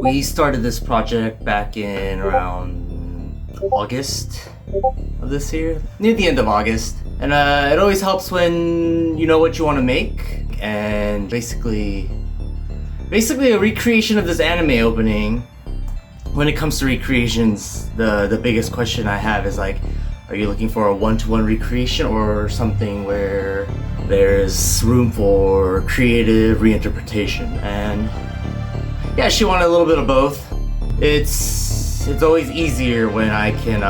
We started this project back in around August of this year, near the end of August. And it always helps when you know what you want to make. And basically a recreation of this anime opening. When it comes to recreations, the biggest question I have is like, are you looking for a one-to-one recreation or something where there's room for creative reinterpretation? And yeah, she wanted a little bit of both. It's always easier when I can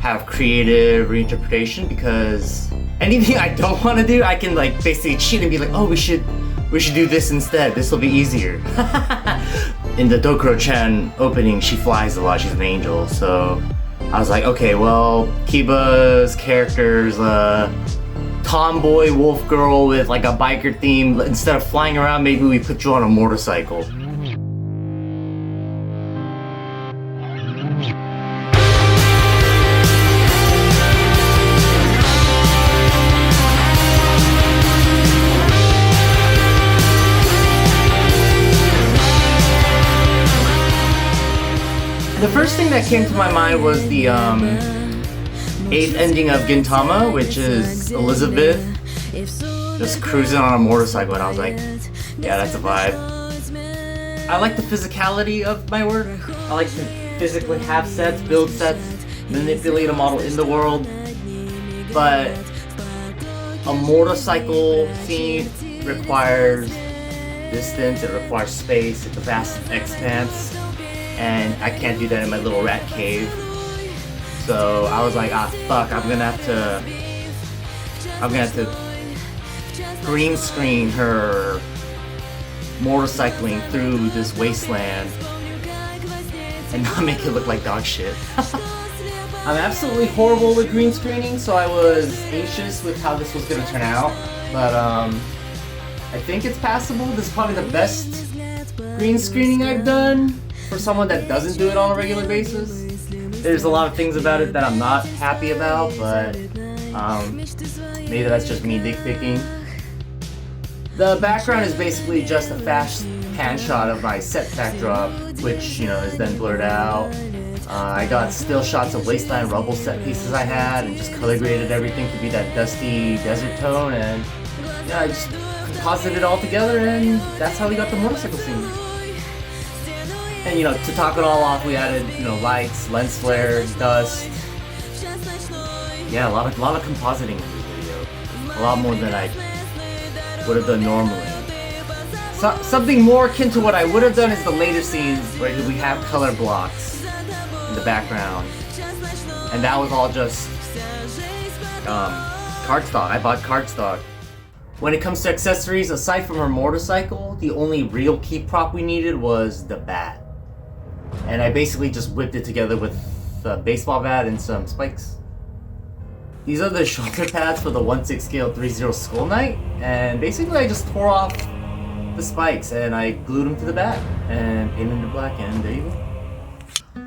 have creative reinterpretation, because anything I don't want to do, I can like basically cheat and be like, oh, we should do this instead. This will be easier. In the Dokiro-Chan opening, she flies a lot. She's an angel, so I was like, okay, well, Kiba's character's a tomboy wolf girl with like a biker theme. Instead of flying around, maybe we put you on a motorcycle. The first thing that came to my mind was the 8th ending of Gintama, which is Elizabeth just cruising on a motorcycle, and I was like, yeah, that's a vibe. I like the physicality of my work. I like to physically have sets, build sets, manipulate a model in the world, but a motorcycle scene requires distance, it requires space, it's a vast expanse. And I can't do that in my little rat cave. So I was like, ah, fuck, I'm gonna have to green screen her motorcycling through this wasteland and not make it look like dog shit. I'm absolutely horrible with green screening, so I was anxious with how this was gonna turn out. But I think it's passable. This is probably the best green screening I've done for someone that doesn't do it on a regular basis. There's a lot of things about it that I'm not happy about, but maybe that's just me nitpicking. The background is basically just a fast pan shot of my set backdrop, which, you know, is then blurred out. I got still shots of wasteland rubble set pieces I had and just color graded everything to be that dusty desert tone, and yeah, I just composited it all together, and that's how we got the motorcycle scene. And you know, to top it all off, we added, you know, lights, lens flare, dust. Yeah, a lot of compositing in this video. A lot more than I would have done normally. Something more akin to what I would have done is the later scenes where we have color blocks in the background. And that was all just cardstock. I bought cardstock. When it comes to accessories, aside from her motorcycle, the only real key prop we needed was the bat. And I basically just whipped it together with a baseball bat and some spikes. These are the shoulder pads for the 1/6 scale 3/0 Skull Knight, and basically I just tore off the spikes and I glued them to the bat and painted them black, and there you go.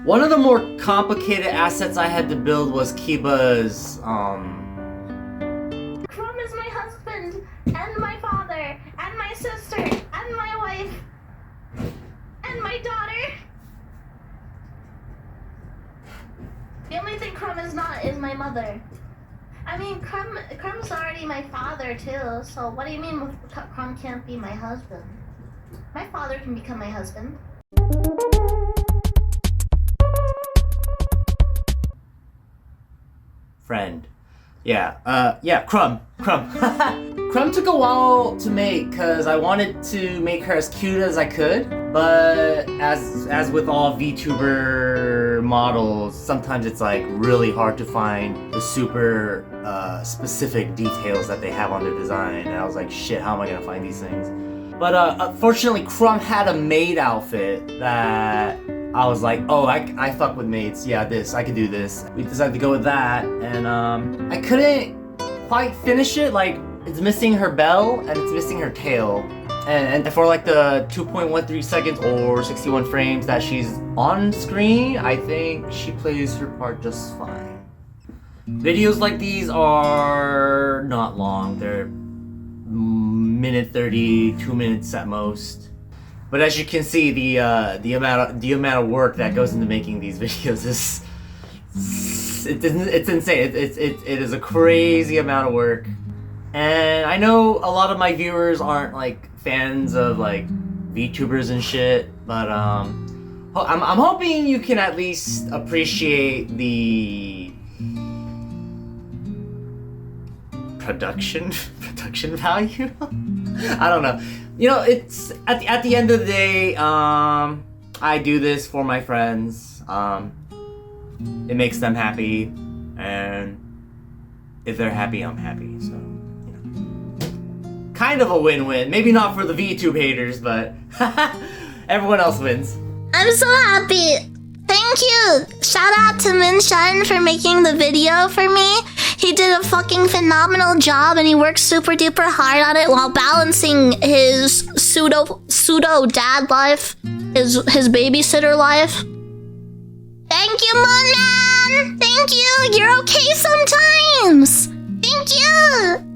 One of the more complicated assets I had to build was Kiba's Chrome is my husband, and my father, and my sister, and my wife, and my daughter. The only thing Chrome is not is my mother. I mean, Chrome's already my father too, so what do you mean Chrome can't be my husband? My father can become my husband. Friend. Yeah, Crumb. Crumb took a while to make because I wanted to make her as cute as I could, but as with all VTuber models, sometimes it's like really hard to find the super specific details that they have on the design, and I was like, shit, how am I gonna find these things? But unfortunately, Crumb had a maid outfit that I was like, oh, I fuck with maids. Yeah, I could do this. We decided to go with that, and I couldn't quite finish it. Like, it's missing her bell and it's missing her tail. And for like the 2.13 seconds or 61 frames that she's on screen, I think she plays her part just fine. Videos like these are not long. They're minute 30, 2 minutes at most. But as you can see, the amount of work that goes into making these videos is it's insane. It is a crazy amount of work. And I know a lot of my viewers aren't like fans of like VTubers and shit, but I'm hoping you can at least appreciate the production value. I don't know. You know, it's at the end of the day, I do this for my friends. It makes them happy, and if they're happy, I'm happy. So, you know, kind of a win-win. Maybe not for the VTube haters, but everyone else wins. I'm so happy. Thank you. Shout out to MOONSHINE for making the video for me. He did a fucking phenomenal job, and he worked super duper hard on it while balancing his pseudo dad life, his babysitter life. Thank you, Moon Man. Thank you. You're okay sometimes. Thank you.